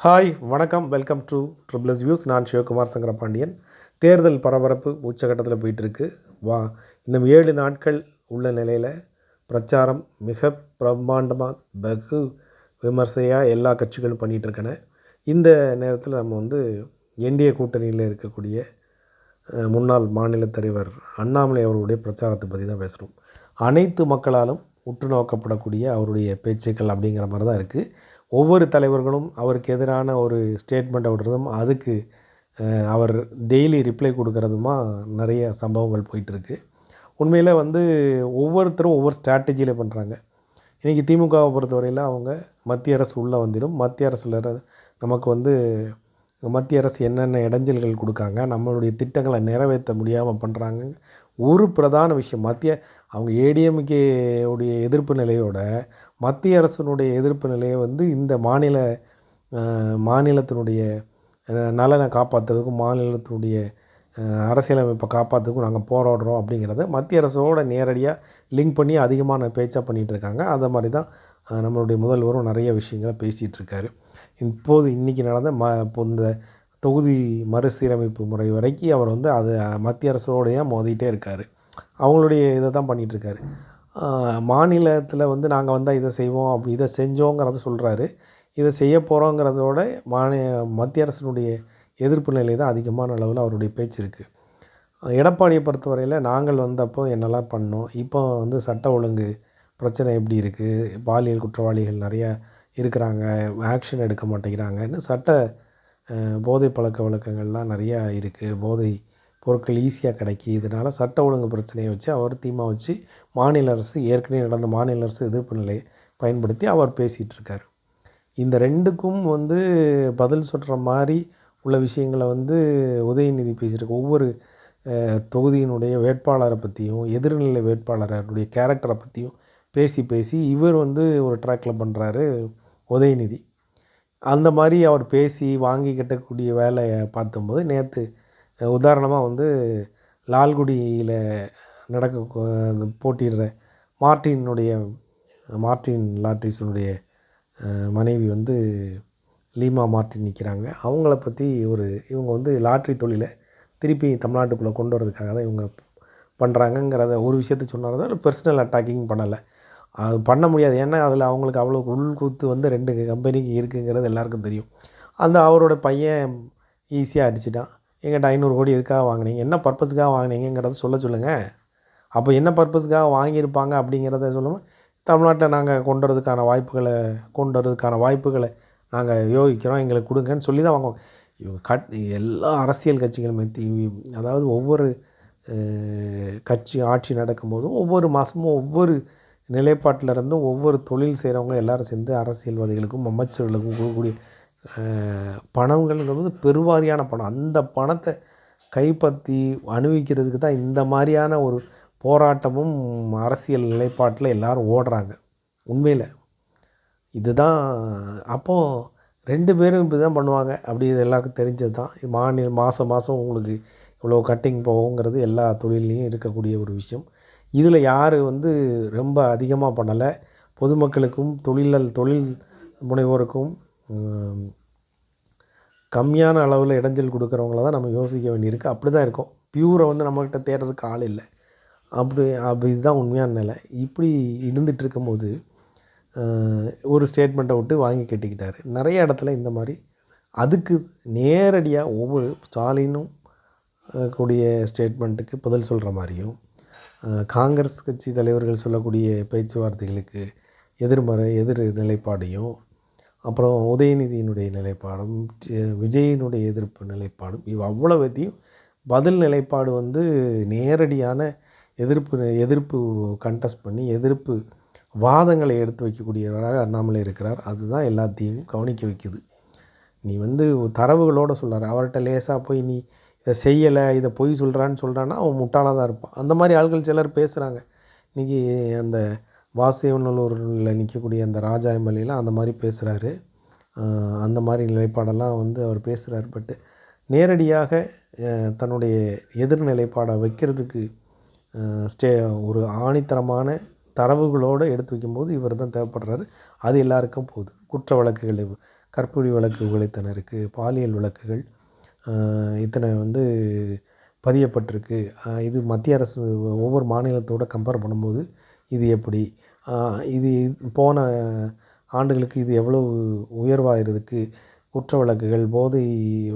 Hi வணக்கம், welcome to triple S views. நான் சிவகுமார் சங்கரபாண்டியன். தேர்தல் பரபரப்பு உச்சகட்டத்தில் போயிட்டுருக்கு. இன்னும் 7 நாட்கள் உள்ள நிலையில் பிரச்சாரம் மிக பிரம்மாண்டமாக வெகு விமர்சையாக எல்லா கட்சிகளும் பண்ணிகிட்ருக்கன. இந்த நேரத்தில் நம்ம என்டிஏ கூட்டணியில் இருக்கக்கூடிய முன்னாள் மாநில தலைவர் அண்ணாமலை அவர்களுடைய பிரச்சாரத்தை பற்றி தான் பேசுகிறோம். அனைத்து மக்களாலும் உற்று நோக்கப்படக்கூடிய அவருடைய பேச்சுக்கள் அப்படிங்கிற மாதிரி தான் இருக்குது. ஒவ்வொரு தலைவர்களும் அவருக்கு எதிரான ஒரு ஸ்டேட்மெண்ட்டை விடுறதும் அதுக்கு அவர் டெய்லி ரிப்ளை கொடுக்கறதுமா நிறைய சம்பவங்கள் போயிட்டுருக்கு. உண்மையில் ஒவ்வொருத்தரும் ஒவ்வொரு ஸ்ட்ராட்டஜியில் பண்ணுறாங்க. இன்றைக்கி திமுகவை பொறுத்தவரையில் அவங்க மத்திய அரசு உள்ளே வந்துடும், மத்திய அரசில் நமக்கு மத்திய அரசு என்னென்ன இடைஞ்சல்கள் கொடுக்காங்க, நம்மளுடைய திட்டங்களை நிறைவேற்ற முடியாமல் பண்ணுறாங்க. ஒரு பிரதான விஷயம் அவங்க ஏடிஎம்கே உடைய எதிர்ப்பு நிலையோட மத்திய அரசினுடைய எதிர்ப்பு நிலையை இந்த மாநிலத்தினுடைய நலனை காப்பாற்றுறதுக்கும் மாநிலத்தினுடைய அரசியலமைப்பை காப்பாற்றுறதுக்கும் நாங்கள் போராடுறோம் அப்படிங்கிறத மத்திய அரசோட நேரடியாக லிங்க் பண்ணி அதிகமான பேச்சாக பண்ணிகிட்ருக்காங்க. அதை மாதிரி தான் நம்மளுடைய முதல்வரும் நிறைய விஷயங்களை பேசிகிட்ருக்காரு. இன்றைக்கி நடந்த இந்த தொகுதி மறுசீரமைப்பு முறை வரைக்கும் அவர் அது மத்திய அரசோடைய மோதிகிட்டே இருக்கார். அவங்களுடைய இதை தான் பண்ணிகிட்ருக்காரு. மாநிலத்தில் நாங்கள் வந்தால் இதை செய்வோம், அப்படி இதை செஞ்சோங்கிறத சொல்கிறாரு. இதை செய்ய போகிறோங்கிறதோட மத்திய அரசினுடைய எதிர்ப்பு நிலை தான் அதிகமான அளவில் அவருடைய பேச்சு இருக்குது. எடப்பாடியை பொறுத்தவரையில் நாங்கள் வந்தப்போ என்னெல்லாம் பண்ணோம், இப்போ சட்ட ஒழுங்கு பிரச்சனை எப்படி இருக்குது, பாலியல் குற்றவாளிகள் நிறையா இருக்கிறாங்க, ஆக்ஷன் எடுக்க மாட்டேங்கிறாங்கன்னு போதை பழக்க வழக்கங்கள்லாம் நிறையா இருக்குது, போதை பொருட்கள் ஈஸியாக கிடைக்கி, இதனால் சட்ட ஒழுங்கு பிரச்சனையை வச்சு அவர் வச்சு மாநில அரசு ஏற்கனவே நடந்த மாநில அரசு எதிர்ப்பு நிலையை பயன்படுத்தி அவர் பேசிகிட்ருக்கார். இந்த ரெண்டுக்கும் பதில் சொல்கிற மாதிரி உள்ள விஷயங்களை உதயநிதி பேசியிருக்கு. ஒவ்வொரு தொகுதியினுடைய வேட்பாளரை பற்றியும் எதிர்நிலை வேட்பாளருடைய கேரக்டரை பற்றியும் பேசி இவர் ஒரு ட்ராக்கில் பண்ணுறாரு உதயநிதி. அந்த மாதிரி அவர் பேசி வாங்கி கட்டக்கூடிய வேலையை பார்த்தும்போது நேற்று உதாரணமாக லால்குடியில் போட்டிடுற மார்ட்டின் லாட்ரிஸுடைய மனைவி லீமா மார்ட்டின் நிற்கிறாங்க. அவங்கள பற்றி இவங்க லாட்ரி தொழிலை திருப்பி தமிழ்நாட்டுக்குள்ளே கொண்டு வரதுக்காக தான் இவங்க பண்ணுறாங்கங்கிறத ஒரு விஷயத்த சொன்னார். பர்சனல் அட்டாக்கிங் பண்ணலை, அது பண்ண முடியாது. ஏன்னா அதில் அவங்களுக்கு அவ்வளோ உள்கூத்து 2 கம்பெனிக்கு இருக்குங்கிறது எல்லாருக்கும் தெரியும். அவரோட பையன் ஈஸியாக அடிச்சிட்டான். எங்கிட்ட 500 கோடி எதுக்காக வாங்கினீங்க, என்ன பர்பஸுக்காக வாங்கினீங்கிறத சொல்லுங்கள். அப்போ என்ன பர்பஸுக்காக வாங்கியிருப்பாங்க அப்படிங்கிறத சொல்லுங்கள். தமிழ்நாட்டில் நாங்கள் கொண்டு வரதுக்கான வாய்ப்புகளை நாங்கள் யோகிக்கிறோம், எங்களுக்கு கொடுங்கன்னு சொல்லி தான் வாங்குவோம். இவங்க எல்லா அரசியல் கட்சிகளுமே அதாவது ஒவ்வொரு கட்சி ஆட்சி நடக்கும்போதும் ஒவ்வொரு மாதமும் ஒவ்வொரு நிலைப்பாட்டிலருந்தும் ஒவ்வொரு தொழில் செய்கிறவங்க எல்லோரும் சேர்ந்து அரசியல்வாதிகளுக்கும் அமைச்சர்களுக்கும் கொடுக்கக்கூடிய பணங்கள்ங்கிறது பெருவாரியான பணம். அந்த பணத்தை கைப்பற்றி அணிவிக்கிறதுக்கு தான் இந்த மாதிரியான ஒரு போராட்டமும் அரசியல் நிலைப்பாட்டில் எல்லோரும் ஓடுறாங்க. உண்மையில் இதுதான். அப்போது 2 பேரும் இப்படி தான் பண்ணுவாங்க, அப்படி இது எல்லாருக்கும் தெரிஞ்சது தான். மாதம் உங்களுக்கு இவ்வளோ கட்டிங் போகுங்கிறது எல்லா தொழிலையும் இருக்கக்கூடிய ஒரு விஷயம். இதில் யார் ரொம்ப அதிகமாக பண்ணலை, பொதுமக்களுக்கும் தொழில் முனைவோருக்கும் கம்மியான அளவில் இடைஞ்சல் கொடுக்குறவங்கள தான் நம்ம யோசிக்க வேண்டியிருக்கு. அப்படி தான் இருக்கும். பியூரை நம்மக்கிட்ட தேடுறதுக்கு ஆள் இல்லை. இதுதான் உண்மையான நிலை. இப்படி இருந்துகிட்டு இருக்கும்போது ஒரு ஸ்டேட்மெண்ட்டை விட்டு வாங்கி கட்டிக்கிட்டார். நிறைய இடத்துல இந்த மாதிரி அதுக்கு நேரடியாக ஒவ்வொரு ஸ்டாலினும் கூடிய ஸ்டேட்மெண்ட்டுக்கு பதில் சொல்கிற மாதிரியும், காங்கிரஸ் கட்சி தலைவர்கள் சொல்லக்கூடிய பேச்சுவார்த்தைகளுக்கு எதிர் நிலைப்பாடையும், அப்புறம் உதயநிதியினுடைய நிலைப்பாடும், விஜயினுடைய எதிர்ப்பு நிலைப்பாடும், அவ்வளோத்தையும் பதில் நிலைப்பாடு நேரடியான எதிர்ப்பு கண்டெஸ்ட் பண்ணி எதிர்ப்பு வாதங்களை எடுத்து வைக்கக்கூடியவராக அண்ணாமலை இருக்கிறார். அதுதான் எல்லாத்தையும் கவனிக்க வைக்குது. நீ தரவுகளோடு சொல்கிறார். அவர்கிட்ட லேசாக போய் நீ இதை செய்யலை, இதை பொய் சொல்கிறான்னா அவன் முட்டாளாக தான் இருப்பான். அந்த மாதிரி ஆட்கள் சிலர் பேசுகிறாங்க. இன்றைக்கி அந்த வாசியநல்லூரில் நிற்கக்கூடிய அந்த ராஜா எம்எல்ஏலாம் அந்த மாதிரி பேசுகிறாரு. அந்த மாதிரி நிலைப்பாடெல்லாம் அவர் பேசுகிறார். பட்டு நேரடியாக தன்னுடைய எதிர்நிலைப்பாடை வைக்கிறதுக்கு ஒரு ஆணித்தரமான தரவுகளோடு எடுத்து வைக்கும்போது இவர் தான் தேவைப்படுறாரு. அது எல்லாருக்கும் போகுது. குற்ற வழக்குகள் கற்புரி வழக்குகள் இத்தனை இருக்குது, பாலியல் வழக்குகள் இத்தனை வந்து பதியப்பட்டிருக்கு. இது மத்திய அரசு ஒவ்வொரு மாநிலத்தோட கம்பேர் பண்ணும்போது இது எப்படி? இது போன ஆண்டுகளுக்கு இது எவ்வளவு உயர்வாக இருக்குது? குற்ற வழக்குகள், போதை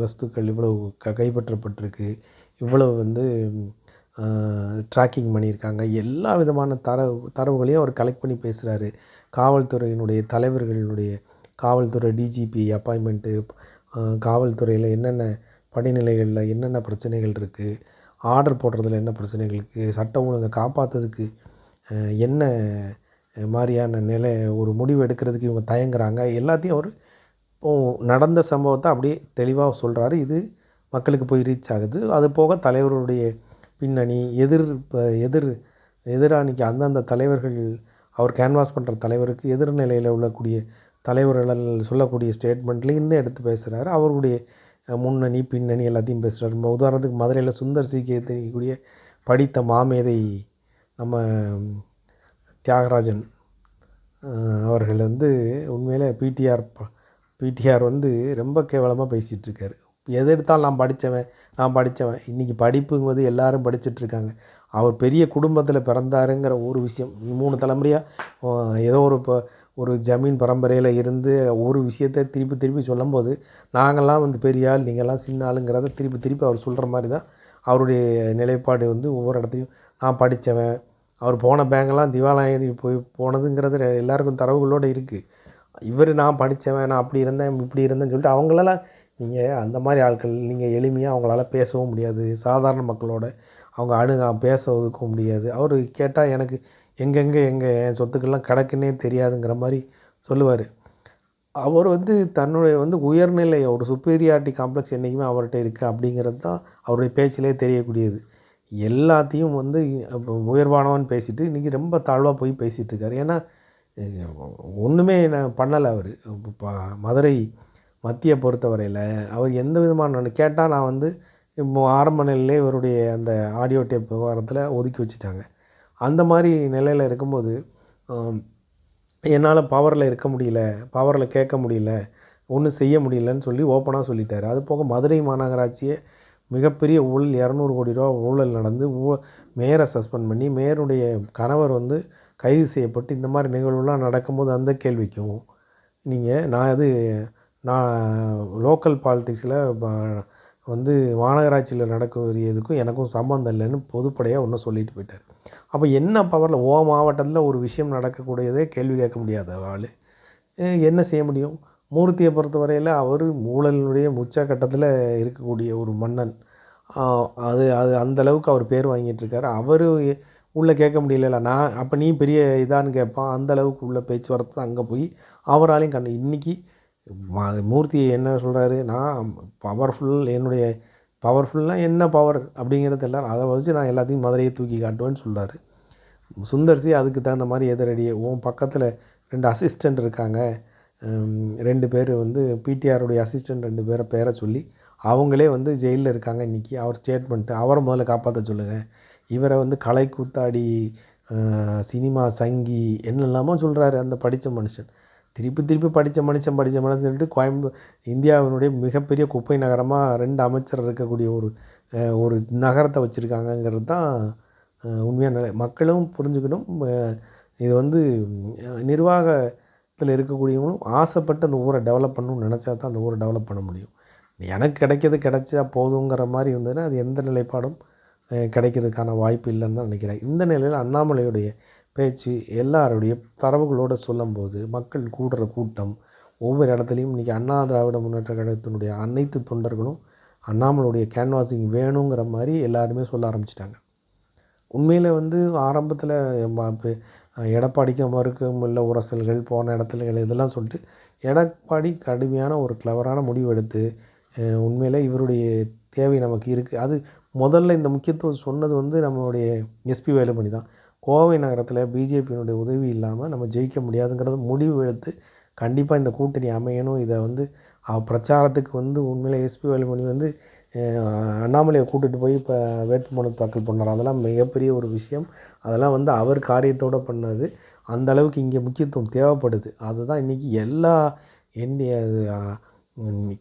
வஸ்துக்கள் இவ்வளவு கைப்பற்றப்பட்டிருக்கு. இவ்வளவு வந்து ட்ராக்கிங் பண்ணியிருக்காங்க. எல்லா விதமான தரவுகளையும் அவர் கலெக்ட் பண்ணி பேசுகிறாரு. காவல்துறையினுடைய தலைவர்களுடைய காவல்துறை டிஜிபி அப்பாயின்மெண்ட்டு, காவல்துறையில் என்னென்ன படிநிலைகளில் என்னென்ன பிரச்சனைகள் இருக்குது, ஆர்டர் போடுறதுல என்ன பிரச்சனைகள் இருக்குது, சட்டம் ஒழுங்கை காப்பாற்றுறதுக்கு என்ன மாதிரியான ஒரு முடிவு எடுக்கிறதுக்கு இவங்க தயங்குறாங்க. எல்லாத்தையும் அவர் நடந்த சம்பவத்தை அப்படியே தெளிவாக சொல்கிறாரு. இது மக்களுக்கு போய் ரீச் ஆகுது. அது போக தலைவருடைய பின்னணி, எதிராணிக்கு அந்தந்த தலைவர்கள், அவர் கேன்வாஸ் பண்ணுற தலைவருக்கு எதிர்நிலையில் உள்ளக்கூடிய தலைவர்கள் சொல்லக்கூடிய ஸ்டேட்மெண்ட்லேருந்து எடுத்து பேசுகிறாரு. அவருடைய முன்னணி பின்னணி எல்லாத்தையும் பேசுகிறார். உதாரணத்துக்கு மதுரையில் சுந்தர் சிக்கே தெரியக்கூடிய படித்த மாமேதை நம்ம தியாகராஜன் அவர்கள் வந்து உண்மையிலே பிடிஆர் வந்து ரொம்ப கேவலமாக பேசிகிட்ருக்காரு. எது எடுத்தாலும் நான் படித்தவன். இன்றைக்கி படிப்புங்கிறது எல்லோரும் படிச்சுட்ருக்காங்க. அவர் பெரிய குடும்பத்தில் பிறந்தாருங்கிற ஒரு விஷயம் 3 தலைமுறையாக ஏதோ ஒரு ஜமீன் பரம்பரையில் இருந்து ஒரு விஷயத்தை திருப்பி சொல்லும்போது, நாங்கள்லாம் வந்து பெரிய ஆள், நீங்கள்லாம் சின்ன ஆளுங்கிறத திருப்பி அவர் சொல்கிற மாதிரி தான் அவருடைய நிலைப்பாடு வந்து ஒவ்வொரு இடத்துலையும். நான் படித்தவன், அவர் போன பேங்கெல்லாம் திவாலாகி போனதுங்கிறது எல்லாருக்கும் தரவுகளோடு இருக்குது. இவர் நான் படித்தவன், நான் அப்படி இருந்தேன் இப்படி இருந்தேன்னு சொல்லிட்டு அவங்களெல்லாம் நீங்கள் அந்த மாதிரி ஆட்கள் நீங்கள் எளிமையாக அவங்களால பேசவும் முடியாது. சாதாரண மக்களோட அவங்க பேசவும் முடியாது. அவர் கேட்டால் எனக்கு எங்கெங்கே என் சொத்துக்கள்லாம் கிடக்குன்னே தெரியாதுங்கிற மாதிரி சொல்லுவார். அவர் வந்து தன்னுடைய வந்து உயர்நிலை ஒரு சுப்பீரியாரிட்டி காம்ப்ளெக்ஸ் என்றைக்குமே அவர்கிட்ட இருக்குது அப்படிங்கிறது தான் அவருடைய பேச்சிலே தெரியக்கூடியது. எல்லாத்தையும் வந்து உயர்வானவன் பேசிட்டு இன்றைக்கி ரொம்ப தாழ்வாக போய் பேசிகிட்டு இருக்காரு. ஏன்னா ஒன்றுமே நான் பண்ணலை அவர். மதுரை மத்திய பொறுத்தவரையில் அவர் எந்த விதமான கேட்டால் நான் வந்து ஆரம்ப நிலையிலே இவருடைய அந்த ஆடியோ டேப் விவகாரத்தில் ஒதுக்கி வச்சுட்டாங்க. அந்த மாதிரி நிலையில் இருக்கும்போது என்னால் பவரில் இருக்க முடியல, பவரில் கேட்க முடியல, ஒன்றும் செய்ய முடியலன்னு சொல்லி ஓப்பனாக சொல்லிட்டார். அது போக மதுரை மாநகராட்சியே மிகப்பெரிய ஊழல், 200 கோடி ரூபா ஊழல் நடந்து மேயரை சஸ்பெண்ட் பண்ணி மேயருடைய கணவர் வந்து கைது செய்யப்பட்டு இந்த மாதிரி நிகழ்வுலாம் நடக்கும்போது அந்த கேள்விக்கும் நான் லோக்கல் பாலிட்டிக்ஸில் வந்து மாநகராட்சியில் நடக்கக்கூடியதுக்கும் எனக்கும் சம்மந்தம் இல்லைன்னு பொதுப்படையாக ஒன்று சொல்லிட்டு போயிட்டார். அப்போ என்ன பவரில் மாவட்டத்தில் ஒரு விஷயம் நடக்கக்கூடியதே கேள்வி கேட்க முடியாத ஆள் என்ன செய்ய முடியும்? மூர்த்தியை பொறுத்தவரையில் அவர் ஊழலுடைய உச்சக்கட்டத்தில் இருக்கக்கூடிய ஒரு மன்னன். அது அந்தளவுக்கு அவர் பேர் வாங்கிட்டுருக்காரு. அவர் உள்ளே கேட்க முடியல. நான் அப்போ நீ பெரிய இதான்னு கேட்பான். அந்தளவுக்கு உள்ள பேச்சுவார்த்தை அங்கே போய் அவராலையும் இன்றைக்கி மூர்த்தி என்ன சொல்கிறாரு, நான் என்னுடைய பவர்ஃபுல்னால் என்ன பவர் அப்படிங்கிறது எல்லோரும் அதை வச்சு நான் எல்லாத்தையும் மதுரையை தூக்கி காட்டுவேன்னு சொல்கிறாரு. சுந்தர்சி அதுக்கு தகுந்த மாதிரி எதிரடியே பக்கத்தில் 2 அசிஸ்டண்ட் இருக்காங்க, 2 பேர் வந்து பிடிஆருடைய அசிஸ்டண்ட் 2 பேரை சொல்லி அவங்களே வந்து ஜெயிலில் இருக்காங்க இன்றைக்கி. அவர் ஸ்டேட்மெண்ட்டு அவரை முதல்ல காப்பாற்ற சொல்லுங்கள். இவரை வந்து கலை கூத்தாடி சினிமா சங்கி என்னெல்லாமோ சொல்கிறாரு அந்த படித்த மனுஷன். திருப்பி படித்த மனுஷன் சொல்லிட்டு இந்தியாவினுடைய மிகப்பெரிய குப்பை நகரமாக 2 அமைச்சர் இருக்கக்கூடிய ஒரு நகரத்தை வச்சுருக்காங்கங்கிறது தான் உண்மையான நிலை. மக்களும் புரிஞ்சுக்கணும். இது வந்து நிர்வாகத்தில் இருக்கக்கூடியவங்களும் ஆசைப்பட்டு அந்த ஊரை டெவலப் பண்ணணும்னு நினச்சா தான் அந்த ஊரை டெவலப் பண்ண முடியும். எனக்கு கிடைச்சா போதுங்கிற மாதிரி இருந்ததுன்னா அது எந்த நிலைப்பாடும் கிடைக்கிறதுக்கான வாய்ப்பு இல்லைன்னு தான் நினைக்கிறேன். இந்த நிலையில் அண்ணாமலையுடைய பேச்சு எல்லாருடைய தரவுகளோடு சொல்லும்போது மக்கள் கூடுற கூட்டம் ஒவ்வொரு இடத்துலையும் இன்றைக்கி அண்ணா திராவிட முன்னேற்ற கழகத்தினுடைய அனைத்து தொண்டர்களும் அண்ணாமலையுடைய கேன்வாசிங் வேணுங்கிற மாதிரி எல்லாருமே சொல்ல ஆரம்பிச்சிட்டாங்க. உண்மையில் வந்து ஆரம்பத்தில் எடப்பாடிக்கும் அவருக்கும் உள்ள உரசல்கள் போன இடத்துல இதெல்லாம் சொல்லிட்டு எடப்பாடி கடுமையான ஒரு கிளவரான முடிவு எடுத்து உண்மையில் இவருடைய தேவை நமக்கு இருக்குது. அது முதல்ல இந்த முக்கியத்துவம் சொன்னது வந்து நம்மளுடைய எஸ்பி வேலுமணி தான். கோவை நகரத்தில் பிஜேபியினுடைய உதவி இல்லாமல் நம்ம ஜெயிக்க முடியாதுங்கிறது முடிவு எடுத்து கண்டிப்பாக இந்த கூட்டணி அமையணும். இதை வந்து பிரச்சாரத்துக்கு வந்து உண்மையில் எஸ்பி வேலுமணி வந்து அண்ணாமலையை கூட்டிகிட்டு போய் இப்போ வேட்புமனு தாக்கல் பண்ணார். அதெல்லாம் மிகப்பெரிய ஒரு விஷயம். அதெல்லாம் வந்து அவர் காரியத்தோடு பண்ணது. அந்த அளவுக்கு இங்கே முக்கியத்துவம் தேவைப்படுது. அதுதான் இன்றைக்கி எல்லா எண்ணிய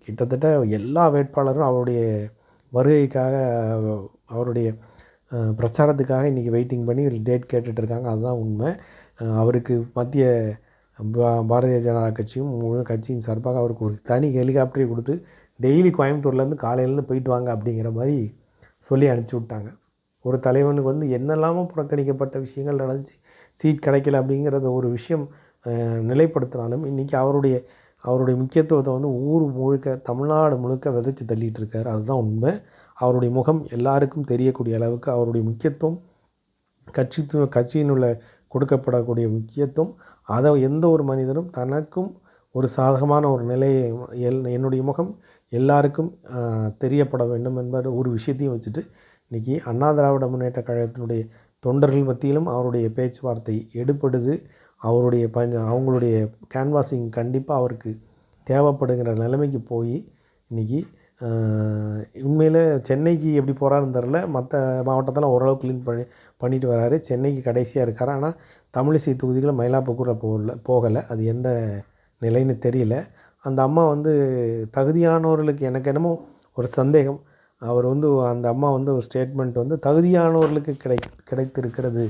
கிட்டத்தட்ட எல்லா வேட்பாளரும் அவருடைய வருகைக்காக அவருடைய பிரச்சாரத்துக்காக இன்றைக்கி வெயிட்டிங் பண்ணி டேட் கேட்டுட்ருக்காங்க. அதுதான் உண்மை. அவருக்கு மத்திய பாரதிய ஜனதா கட்சியும் முழு கட்சியின் சார்பாக அவருக்கு ஒரு தனி ஹெலிகாப்டரை கொடுத்து டெய்லி கோயம்புத்தூர்லேருந்து காலையிலேருந்து போயிட்டு வாங்க அப்படிங்கிற மாதிரி சொல்லி அனுப்பிச்சி விட்டாங்க. ஒரு தலைவனுக்கு வந்து என்னெல்லாமோ புறக்கணிக்கப்பட்ட விஷயங்கள் நடந்துச்சு, சீட் கிடைக்கல அப்படிங்கிறத ஒரு விஷயம் நிலைப்படுத்தினாலும் இன்றைக்கி அவருடைய முக்கியத்துவத்தை வந்து ஊர் முழுக்க தமிழ்நாடு முழுக்க விதைச்சி தள்ளிகிட்டு இருக்கார். அதுதான் உண்மை. அவருடைய முகம் எல்லாருக்கும் தெரியக்கூடிய அளவுக்கு அவருடைய முக்கியத்துவம் கட்சியினுள்ள கொடுக்கப்படக்கூடிய முக்கியத்துவம் அதை எந்த ஒரு மனிதனும் தனக்கும் ஒரு சாதகமான ஒரு நிலையை என்னுடைய முகம் எல்லாருக்கும் தெரியப்பட வேண்டும் என்பது ஒரு விஷயத்தையும் வச்சுட்டு இன்றைக்கி அண்ணா திராவிட முன்னேற்ற கழகத்தினுடைய தொண்டர்கள் மத்தியிலும் அவருடைய பேச்சுவார்த்தை எடுப்படுது. அவங்களுடைய கேன்வாசிங் கண்டிப்பாக அவருக்கு தேவைப்படுகிற நிலைமைக்கு போய் இன்றைக்கி உண்மையில் சென்னைக்கு எப்படி போகிறாருன்னு தெரில. மற்ற மாவட்டத்தெல்லாம் ஓரளவு க்ளீன் பண்ணிட்டு வராரு. சென்னைக்கு கடைசியாக இருக்கார். ஆனால் தமிழிசை தொகுதிகளை மயிலாப்பூரில் போகலை. அது எந்த நிலைன்னு தெரியல. அந்த அம்மா வந்து தகுதியானவர்களுக்கு எனக்கு என்னமோ ஒரு சந்தேகம். அவர் வந்து அந்த அம்மா வந்து ஒரு ஸ்டேட்மெண்ட் வந்து தகுதியானவர்களுக்கு கிடைத்திருக்கிறது,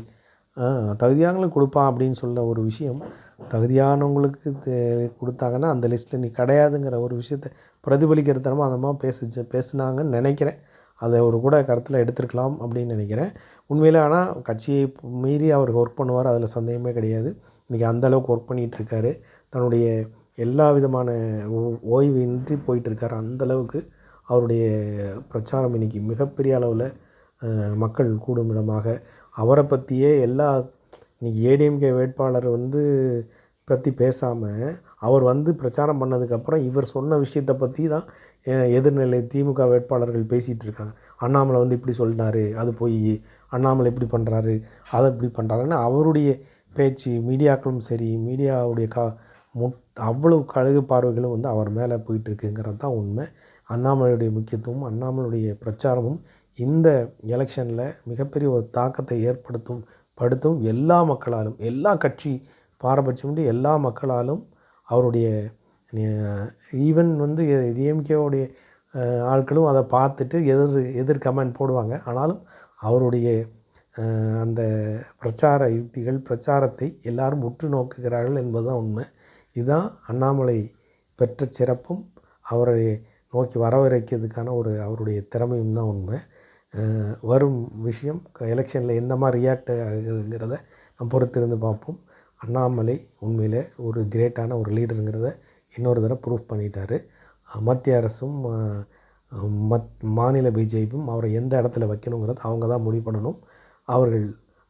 தகுதியானவங்களுக்கு கொடுப்பான் அப்படின்னு சொல்ல ஒரு விஷயம். தகுதியானவங்களுக்கு கொடுத்தாங்கன்னா அந்த லிஸ்ட்டில் நீ கிடையாதுங்கிற ஒரு விஷயத்தை பிரதிபலிக்கிற தரமாக அந்த அம்மா பேசுனாங்கன்னு நினைக்கிறேன். அதை ஒரு கூட கருத்தில் எடுத்துருக்கலாம் அப்படின்னு நினைக்கிறேன். உண்மையில் ஆனால் கட்சியை மீறி அவர் ஒர்க் பண்ணுவார், அதில் சந்தேகமே கிடையாது. இன்றைக்கி அந்தளவுக்கு ஒர்க் பண்ணிகிட்ருக்காரு. தன்னுடைய எல்லா விதமான ஓய்வின்றி போயிட்டுருக்கார். அந்தளவுக்கு அவருடைய பிரச்சாரம் இன்றைக்கி மிகப்பெரிய அளவில் மக்கள் கூடும் இடமாக அவரை பற்றியே இன்றைக்கி ஏடிஎம்கே வேட்பாளர் வந்து பற்றி பேசாமல் அவர் வந்து பிரச்சாரம் பண்ணதுக்கப்புறம் இவர் சொன்ன விஷயத்தை பற்றி தான் எதிர்நிலை திமுக வேட்பாளர்கள் பேசிகிட்டு இருக்காங்க. அண்ணாமலை வந்து இப்படி சொல்லிட்டாரு, அது போய் அண்ணாமலை இப்படி பண்ணுறாரு, அதை இப்படி பண்ணுறாருன்னு அவருடைய பேச்சு மீடியாக்களும் சரி, மீடியாவுடைய அவ்வளவு கழுகு பார்வைகளும் வந்து அவர் மேலே போயிட்டுருக்குங்கிறது தான் உண்மை. அண்ணாமலையுடைய முக்கியத்துவம், அண்ணாமலையுடைய பிரச்சாரமும் இந்த எலெக்ஷனில் மிகப்பெரிய ஒரு தாக்கத்தை படுத்தும் எல்லா மக்களாலும், எல்லா கட்சி பாரபட்சமின்றி எல்லா மக்களாலும் அவருடைய ஈவன் வந்து டிஎம்கேவுடைய ஆட்களும் அதை பார்த்துட்டு எதிர் கமெண்ட் போடுவாங்க. ஆனாலும் அவருடைய அந்த பிரச்சார யுக்திகள், பிரச்சாரத்தை எல்லாரும் உற்று நோக்குகிறார்கள் என்பது தான் உண்மை. இதுதான் அண்ணாமலை பெற்ற சிறப்பும் அவரை நோக்கி வரவழைக்கிறதுக்கான அவருடைய திறமையும் தான் உண்மை. வரும் விஷயம் எலெக்ஷனில் எந்த மாதிரி ரியாக்ட் ஆகுதுங்கிறத நம்ம பொறுத்திருந்து பார்ப்போம். அண்ணாமலை உண்மையில் ஒரு கிரேட்டான ஒரு லீடருங்கிறத இன்னொரு தடவை ப்ரூஃப் பண்ணிட்டார். மத்திய அரசும் மாநில பிஜேபியும் அவரை எந்த இடத்துல வைக்கணுங்கிறத அவங்க தான் முடிவு பண்ணணும்.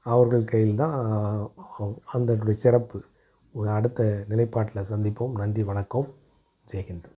அவர்கள் கையில் தான் அந்த சிறப்பு. அடுத்த நிலைப்பாட்டில் சந்திப்போம். நன்றி, வணக்கம், ஜெய்ஹிந்த்.